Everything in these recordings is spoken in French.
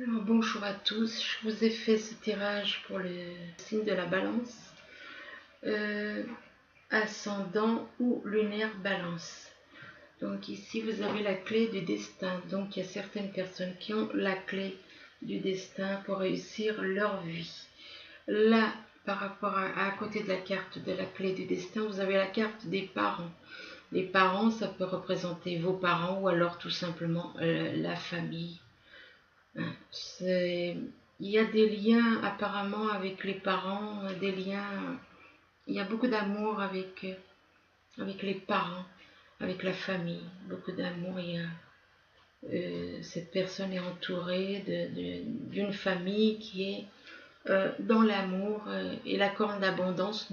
Alors, bonjour à tous, je vous ai fait ce tirage pour le signe de la balance, euh, ascendant ou lunaire balance. Donc ici vous avez la clé du destin, donc il y a certaines personnes qui ont la clé du destin pour réussir leur vie. Là, par rapport à côté de la carte de la clé du destin, vous avez la carte des parents. Les parents, ça peut représenter vos parents ou alors tout simplement la famille. Il y a des liens apparemment avec les parents, des liens. Il y a beaucoup d'amour avec les parents, avec la famille. Beaucoup d'amour. Cette personne est entourée d'une famille qui est dans l'amour et la corne d'abondance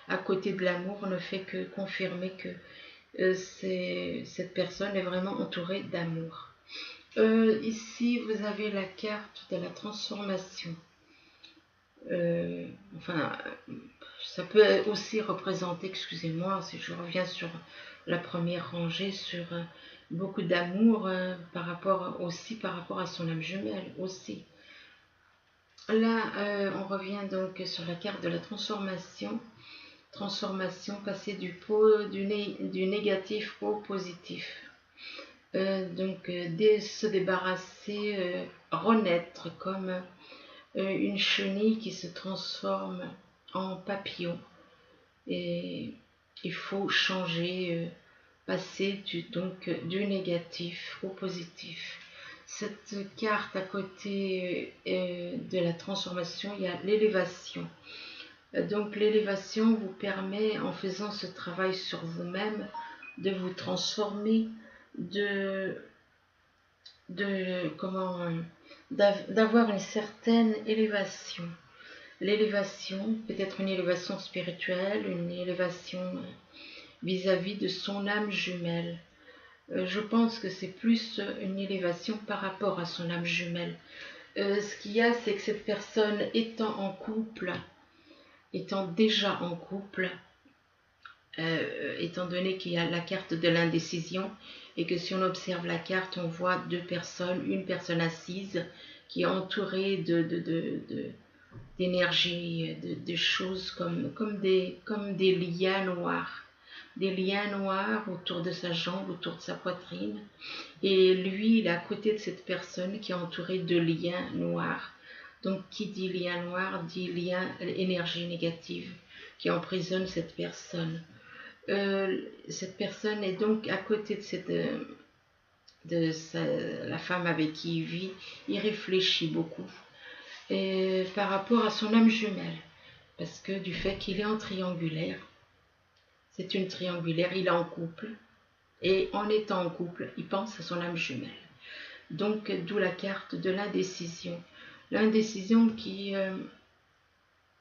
à côté de l'amour ne fait que confirmer que cette personne est vraiment entourée d'amour. Ici, vous avez la carte de la transformation. Enfin, ça peut aussi représenter, excusez-moi, si je reviens sur la première rangée, sur beaucoup d'amour par rapport à son âme jumelle aussi. Là, on revient donc sur la carte de la transformation. Transformation, passer du négatif au positif. Se débarrasser, renaître comme une chenille qui se transforme en papillon. Et il faut changer, passer du négatif au positif. Cette carte à côté de la transformation, il y a l'élévation. Donc l'élévation vous permet, en faisant ce travail sur vous-même, de vous transformer, de d'avoir une certaine élévation. L'élévation peut être une élévation spirituelle, une élévation vis-à-vis de son âme jumelle. Je pense que c'est plus une élévation par rapport à son âme jumelle. Ce qu'il y a, c'est que cette personne étant déjà en couple, étant donné qu'il y a la carte de l'indécision et que si on observe la carte, on voit deux personnes, une personne assise qui est entourée d'énergie, de choses comme des liens noirs. Des liens noirs autour de sa jambe, autour de sa poitrine. Et lui, il est à côté de cette personne qui est entourée de liens noirs. Donc, qui dit lien noir, dit lien énergie négative qui emprisonne cette personne. Cette personne est donc à côté la femme avec qui il vit. Il réfléchit beaucoup par rapport à son âme jumelle, parce que du fait qu'il est en triangulaire, c'est une triangulaire, il est en couple, et en étant en couple, il pense à son âme jumelle. Donc d'où la carte de l'indécision. L'indécision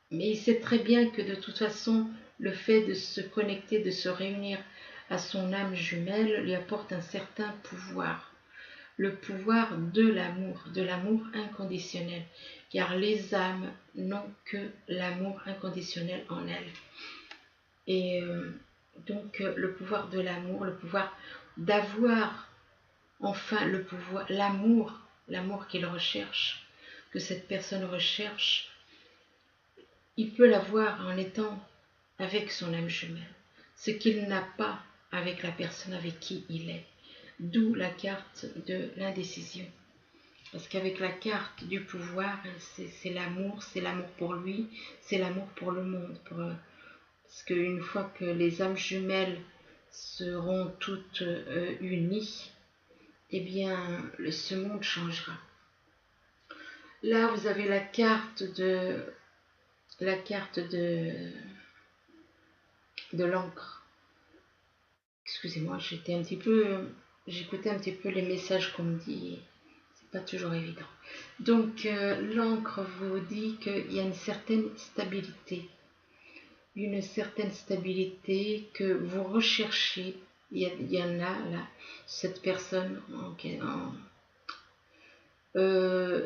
mais il sait très bien que de toute façon, le fait de se connecter, de se réunir à son âme jumelle lui apporte un certain pouvoir. Le pouvoir de l'amour inconditionnel. Car les âmes n'ont que l'amour inconditionnel en elles. Et le pouvoir de l'amour, le pouvoir d'avoir enfin le pouvoir, l'amour qu'il recherche, que cette personne recherche, il peut l'avoir en étant avec son âme jumelle, ce qu'il n'a pas avec la personne avec qui il est. D'où la carte de l'indécision. Parce qu'avec la carte du pouvoir, c'est l'amour pour lui, c'est l'amour pour le monde. Parce qu'une fois que les âmes jumelles seront toutes unies, eh bien, ce monde changera. Là, vous avez la carte de l'encre. Excusez-moi, j'écoutais un petit peu les messages qu'on me dit. C'est pas toujours évident. Donc, l'encre vous dit qu'il y a une certaine stabilité. Que vous recherchez. Il y en a là, cette personne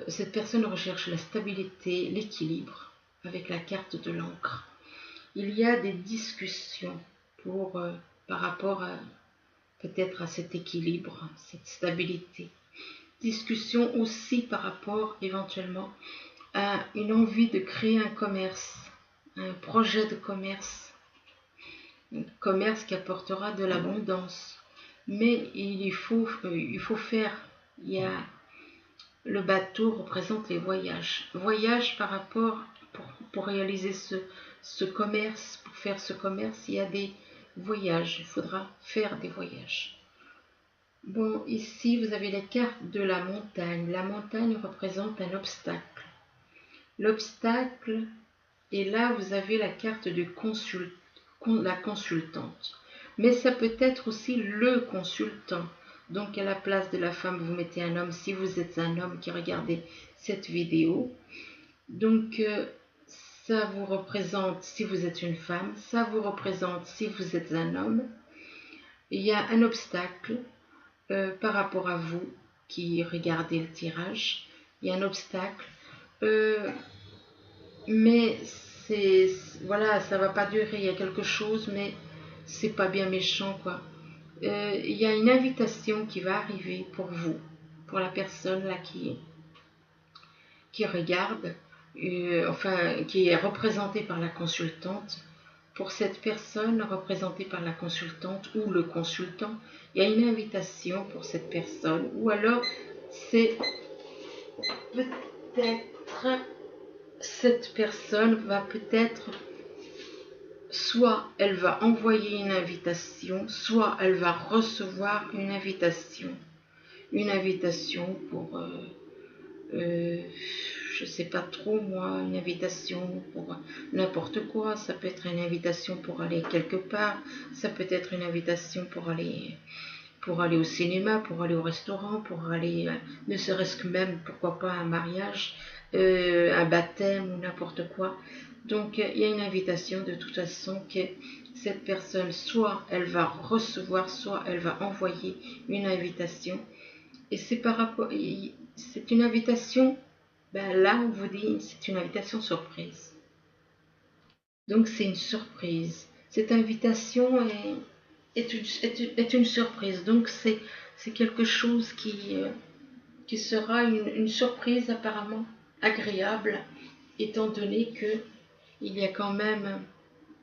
cette personne recherche la stabilité, l'équilibre avec la carte de l'encre. Il y a des discussions par rapport peut-être à cet équilibre, cette stabilité. discussion aussi par rapport éventuellement à une envie de créer un commerce, un projet de commerce, un commerce qui apportera de l'abondance. Mais il faut faire, il y a, le bateau représente les voyages. Voyage par rapport, pour réaliser ce commerce, pour faire ce commerce, il y a des voyages, il faudra faire des voyages. Bon, ici vous avez la carte de la montagne. La montagne représente un obstacle. L'obstacle, et là vous avez la carte de la consultante. Mais ça peut être aussi le consultant. Donc à la place de la femme, vous mettez un homme si vous êtes un homme qui regardez cette vidéo. Donc ça vous représente si vous êtes une femme, ça vous représente si vous êtes un homme. Il y a un obstacle par rapport à vous qui regardez le tirage. Il y a un obstacle. Mais voilà, ça va pas durer. Il y a quelque chose, mais c'est pas bien méchant, quoi. Il y a une invitation qui va arriver pour vous, pour la personne là qui regarde, enfin qui est représentée par la consultante. Pour cette personne représentée par la consultante ou le consultant, il y a une invitation pour cette personne, ou alors c'est peut-être cette personne va peut-être, soit elle va envoyer une invitation, soit elle va recevoir une invitation pour je sais pas trop moi, une invitation pour n'importe quoi. Ça peut être une invitation pour aller quelque part, ça peut être une invitation pour aller au cinéma, pour aller au restaurant, pour aller, ne serait-ce que même, pourquoi pas, un mariage, un baptême ou n'importe quoi. Donc il y a une invitation de toute façon que cette personne, soit elle va recevoir, soit elle va envoyer une invitation. Et c'est par rapport, c'est une invitation, là on vous dit, c'est une invitation surprise. Donc c'est une surprise. Cette invitation est une surprise. Donc c'est quelque chose qui sera une surprise apparemment agréable, étant donné que il y a quand même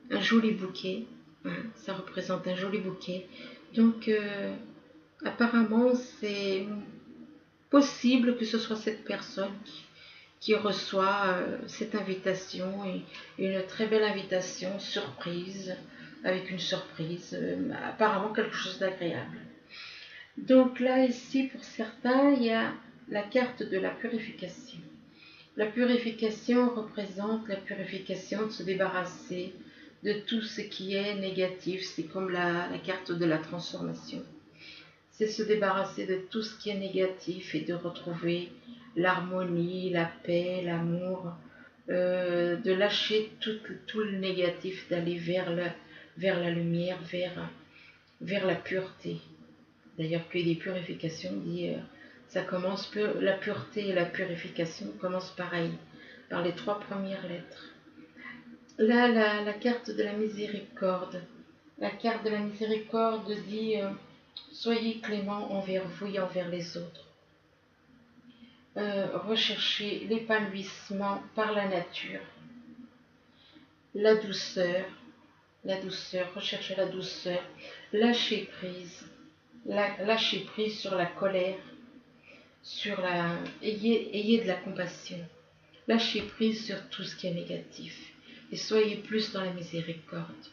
un joli bouquet. Hein, ça représente un joli bouquet. Donc apparemment c'est possible que ce soit cette personne qui reçoit cette invitation, une très belle invitation surprise, avec une surprise, apparemment quelque chose d'agréable. Donc là, ici, pour certains, il y a la carte de la purification. La purification représente la purification de se débarrasser de tout ce qui est négatif. C'est comme la carte de la transformation. C'est se débarrasser de tout ce qui est négatif et de retrouver l'harmonie, la paix, l'amour, de lâcher tout le négatif, d'aller vers la lumière, vers la pureté. D'ailleurs, que des purifications dit, ça commence, la pureté et la purification commencent pareil, par les 3 premières lettres. Là, la carte de la miséricorde. La carte de la miséricorde dit soyez clément envers vous et envers les autres. Recherchez l'épanouissement par la nature. La douceur, recherchez la douceur. Lâchez prise sur la colère, ayez de la compassion. Lâchez prise sur tout ce qui est négatif et soyez plus dans la miséricorde.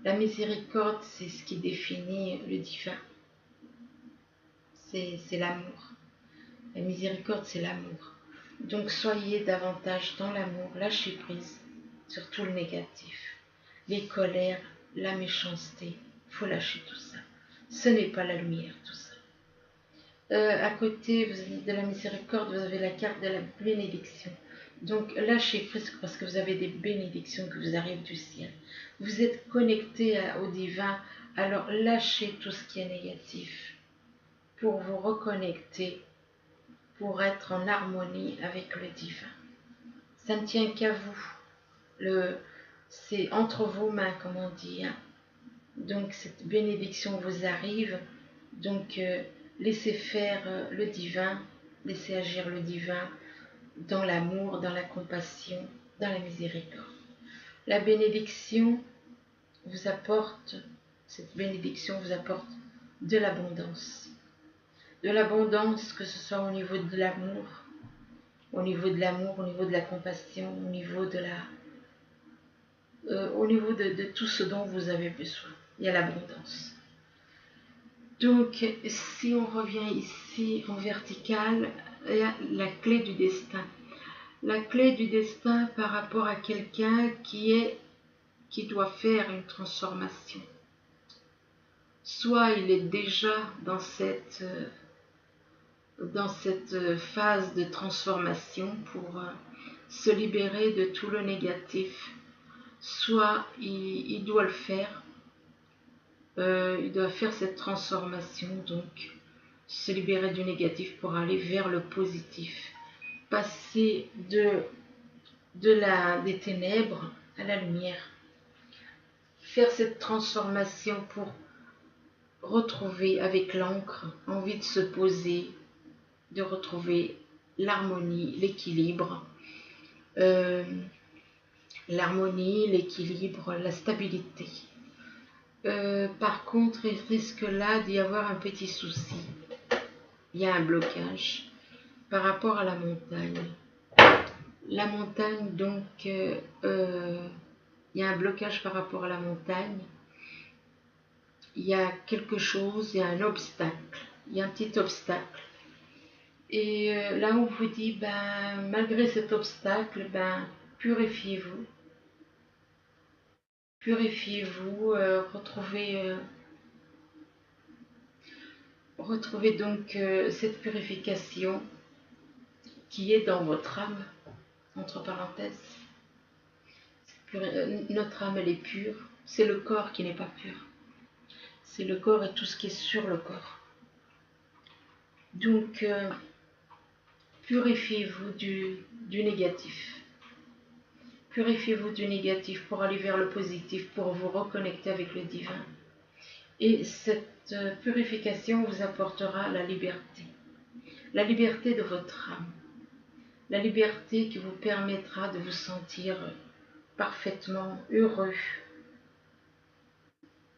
La miséricorde, c'est ce qui définit le divin. C'est l'amour. La miséricorde, c'est l'amour. Donc soyez davantage dans l'amour, lâchez prise sur tout le négatif. Les colères, la méchanceté, il faut lâcher tout ça. Ce n'est pas la lumière, tout ça. À côté de la miséricorde, vous avez la carte de la bénédiction. Donc lâchez prise parce que vous avez des bénédictions qui vous arrivent du ciel. Vous êtes connecté au divin, alors lâchez tout ce qui est négatif pour vous reconnecter, pour être en harmonie avec le divin. Ça ne tient qu'à vous. C'est entre vos mains, comme on dit. Hein. Donc cette bénédiction vous arrive. Donc laissez faire le divin laissez agir le divin dans l'amour, dans la compassion, dans la miséricorde. La bénédiction vous apporte, cette bénédiction vous apporte de l'abondance. De l'abondance, que ce soit au niveau de l'amour, au niveau de l'amour, au niveau de la compassion, au niveau de de tout ce dont vous avez besoin. Il y a l'abondance. Donc, si on revient ici en vertical, il y a la clé du destin. La clé du destin par rapport à quelqu'un qui doit faire une transformation. Soit il est déjà dans cette phase de transformation pour se libérer de tout le négatif, soit il doit le faire, il doit faire cette transformation, donc se libérer du négatif pour aller vers le positif, passer des ténèbres à la lumière, faire cette transformation pour retrouver avec l'encre envie de se poser, de retrouver l'harmonie, l'équilibre, la stabilité. Par contre, il risque là d'y avoir un petit souci. Il y a un blocage par rapport à la montagne. La montagne, donc, il y a un blocage par rapport à la montagne. Il y a quelque chose, il y a un obstacle. Il y a un petit obstacle. Et là, on vous dit, malgré cet obstacle, purifiez-vous. Purifiez-vous, retrouvez donc cette purification qui est dans votre âme, entre parenthèses. Notre âme, elle est pure. C'est le corps qui n'est pas pur. C'est le corps et tout ce qui est sur le corps. Donc, purifiez-vous du négatif. Purifiez-vous du négatif pour aller vers le positif, pour vous reconnecter avec le divin. Et cette purification vous apportera la liberté de votre âme, la liberté qui vous permettra de vous sentir parfaitement heureux.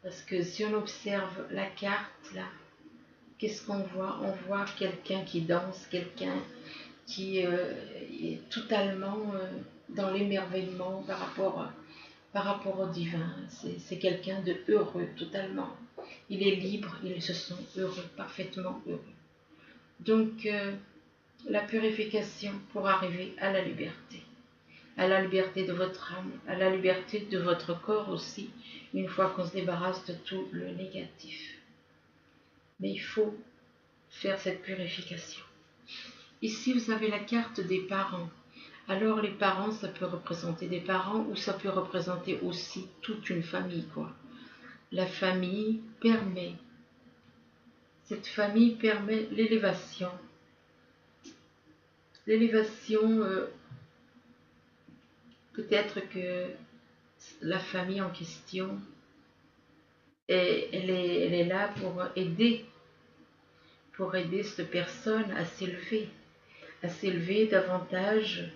Parce que si on observe la carte là, qu'est-ce qu'on voit? On voit quelqu'un qui danse, quelqu'un qui est totalement dans l'émerveillement par rapport au divin. C'est quelqu'un de heureux, totalement. Il est libre, il se sent heureux, parfaitement heureux. Donc, la purification pour arriver à la liberté de votre âme, à la liberté de votre corps aussi, une fois qu'on se débarrasse de tout le négatif. Mais il faut faire cette purification. Ici, vous avez la carte des parents. Alors, les parents, ça peut représenter des parents ou ça peut représenter aussi toute une famille, quoi. La famille permet, cette famille permet l'élévation. L'élévation, peut-être que la famille en question, elle est là pour aider cette personne à s'élever davantage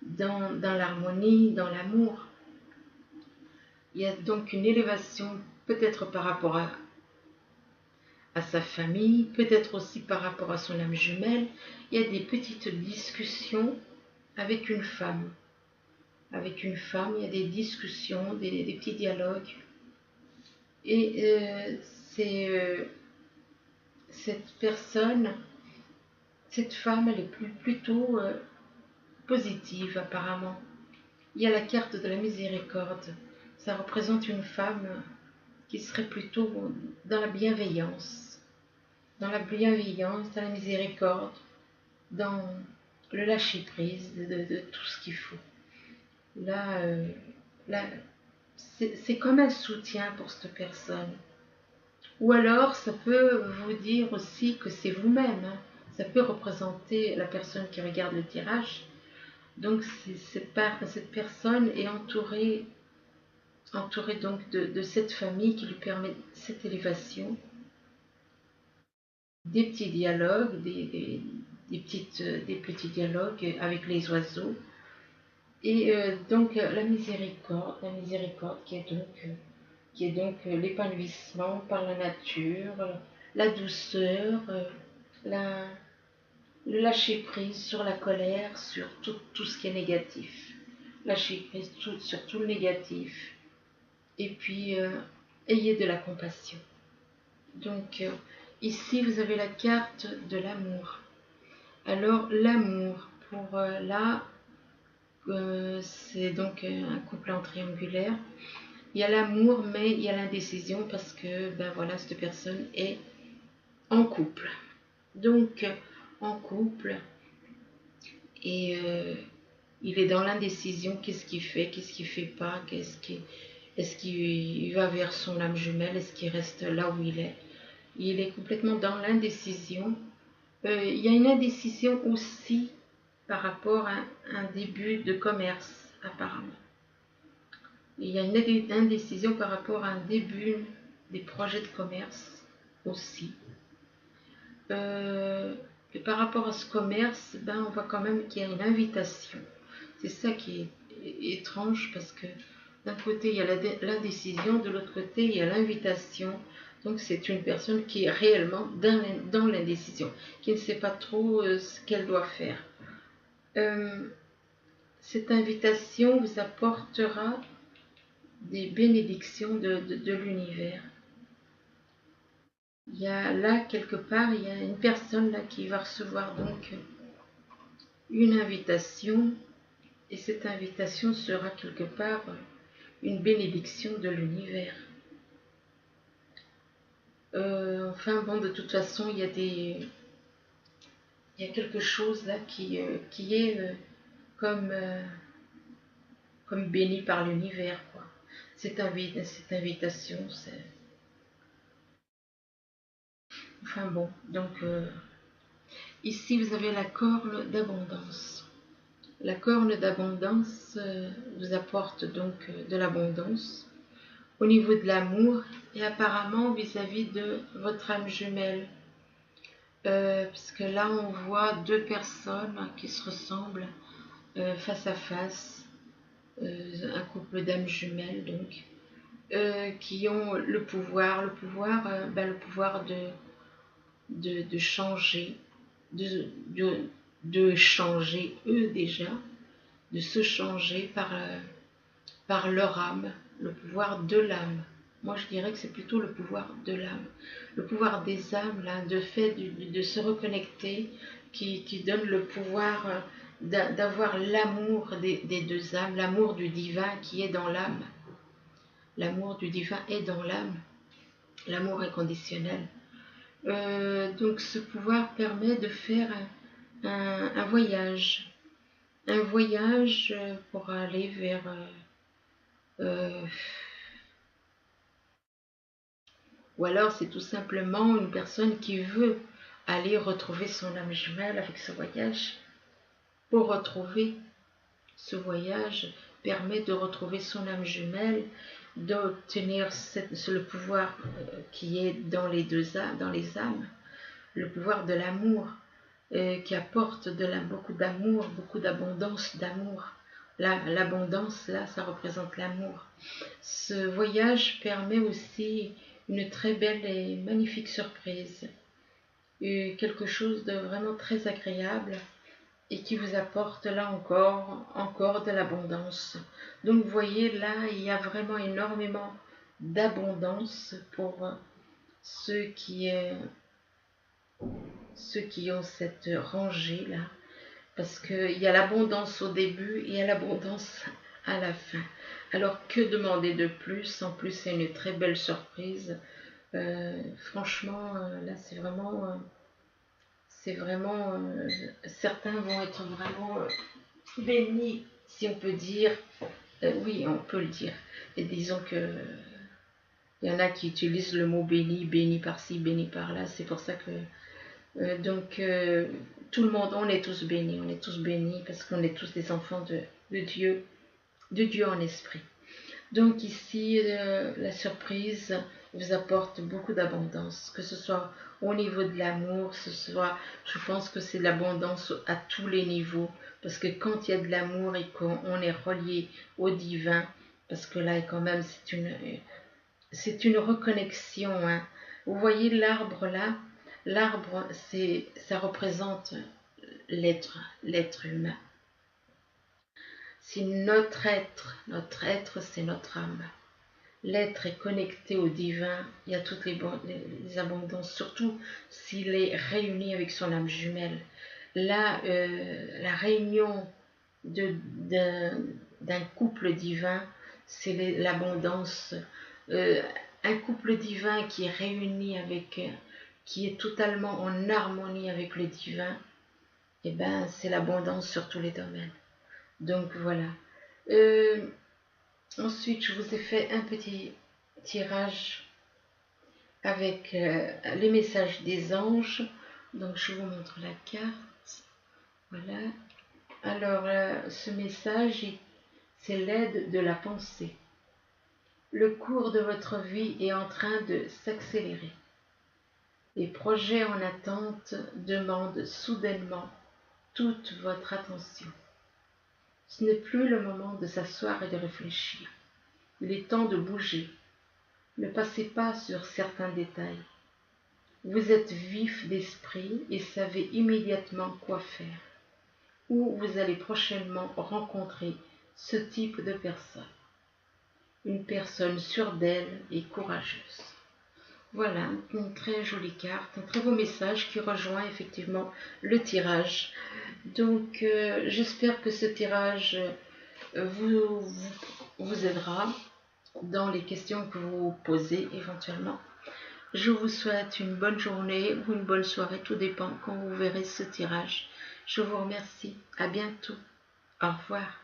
dans l'harmonie, dans l'amour. Il y a donc une élévation peut-être par rapport à sa famille, peut-être aussi par rapport à son âme jumelle. Il y a des petites discussions avec une femme. Avec une femme, il y a des discussions, des petits dialogues. Et cette personne, cette femme, elle est plutôt positive apparemment. Il y a la carte de la miséricorde. Ça représente une femme qui serait plutôt dans la bienveillance, dans la miséricorde, dans le lâcher-prise de tout ce qu'il faut. Là, c'est comme un soutien pour cette personne. Ou alors, ça peut vous dire aussi que c'est vous-même. Ça peut représenter la personne qui regarde le tirage. Donc, cette personne est entourée donc de cette famille qui lui permet cette élévation, des petits dialogues, des des petits dialogues avec les oiseaux. Et donc la miséricorde qui est donc l'épanouissement par la nature, la douceur, le lâcher prise sur la colère, sur tout ce qui est négatif. Lâcher prise sur tout le négatif. Et puis, ayez de la compassion. Donc, ici, vous avez la carte de l'amour. Alors, l'amour, pour là, c'est donc un couple en triangulaire. Il y a l'amour, mais il y a l'indécision parce que, ben voilà, cette personne est en couple. Donc, en couple, et il est dans l'indécision, qu'est-ce qu'il fait pas, est-ce qu'il va vers son âme jumelle, est-ce qu'il reste là où il est. Il est complètement dans l'indécision. Il y a une indécision aussi par rapport à un début de commerce, apparemment. Il y a une indécision par rapport à un début des projets de commerce aussi. Et par rapport à ce commerce, ben, on voit quand même qu'il y a une invitation. C'est ça qui est étrange parce que d'un côté il y a l'indécision, de l'autre côté il y a l'invitation. Donc c'est une personne qui est réellement dans l'indécision, qui ne sait pas trop ce qu'elle doit faire. Cette invitation vous apportera des bénédictions de l'univers. Il y a là, quelque part, il y a une personne là qui va recevoir donc une invitation, et cette invitation sera quelque part une bénédiction de l'univers. Enfin bon, de toute façon, il y a quelque chose là qui est comme béni par l'univers, quoi. Cette invitation, c'est... Enfin bon, donc ici vous avez la corne d'abondance. La corne d'abondance vous apporte donc de l'abondance au niveau de l'amour et apparemment vis-à-vis de votre âme jumelle. Parce que là on voit deux personnes qui se ressemblent face à face, un couple d'âmes jumelles donc, qui ont le pouvoir de changer, de changer eux déjà, de se changer par leur âme, le pouvoir de l'âme. Moi je dirais que c'est plutôt le pouvoir de l'âme, le pouvoir des âmes, là, de fait de se reconnecter, qui donne le pouvoir d'avoir l'amour des deux âmes, l'amour du divin qui est dans l'âme. L'amour du divin est dans l'âme, l'amour inconditionnel. Donc ce pouvoir permet de faire un voyage pour aller vers ou alors c'est tout simplement une personne qui veut aller retrouver son âme jumelle avec ce voyage. Pour retrouver ce voyage permet de retrouver son âme jumelle, d'obtenir le pouvoir qui est dans les deux âmes, dans les âmes, le pouvoir de l'amour qui apporte beaucoup d'amour, beaucoup d'abondance d'amour. L'abondance, là, ça représente l'amour. Ce voyage permet aussi une très belle et magnifique surprise, quelque chose de vraiment très agréable et qui vous apporte là encore de l'abondance. Donc vous voyez, là, il y a vraiment énormément d'abondance pour ceux qui ont cette rangée là, parce qu'il y a l'abondance au début et il y a l'abondance à la fin. Alors que demander de plus? En plus c'est une très belle surprise. Franchement là c'est vraiment certains vont être vraiment bénis, si on peut dire. Oui, on peut le dire. Et disons que il y en a qui utilisent le mot béni, béni par-ci, béni par-là. C'est pour ça que tout le monde, on est tous bénis parce qu'on est tous des enfants de Dieu en esprit. Donc ici, la surprise vous apporte beaucoup d'abondance, que ce soit au niveau de l'amour, je pense que c'est l'abondance à tous les niveaux, parce que quand il y a de l'amour et qu'on est relié au divin, parce que là quand même c'est une reconnexion, hein. Vous voyez l'arbre là, l'arbre ça représente l'être humain. C'est notre être c'est notre âme. L'être est connecté au divin, il y a toutes les abondances, surtout s'il est réuni avec son âme jumelle. Là, la réunion d'un couple divin, c'est l'abondance. Euh, un couple divin qui est réuni qui est totalement en harmonie avec le divin, et ben c'est l'abondance sur tous les domaines. Donc voilà. Euh, Ensuite, je vous ai fait un petit tirage avec les messages des anges. Donc, je vous montre la carte. Voilà. Alors, ce message, c'est l'aide de la pensée. Le cours de votre vie est en train de s'accélérer. Les projets en attente demandent soudainement toute votre attention. Ce n'est plus le moment de s'asseoir et de réfléchir. Il est temps de bouger. Ne passez pas sur certains détails. Vous êtes vif d'esprit et savez immédiatement quoi faire. Ou vous allez prochainement rencontrer ce type de personne. Une personne sûre d'elle et courageuse. Voilà, une très jolie carte, un très beau message qui rejoint effectivement le tirage. Donc j'espère que ce tirage vous aidera dans les questions que vous posez éventuellement. Je vous souhaite une bonne journée ou une bonne soirée, tout dépend quand vous verrez ce tirage. Je vous remercie. À bientôt. Au revoir.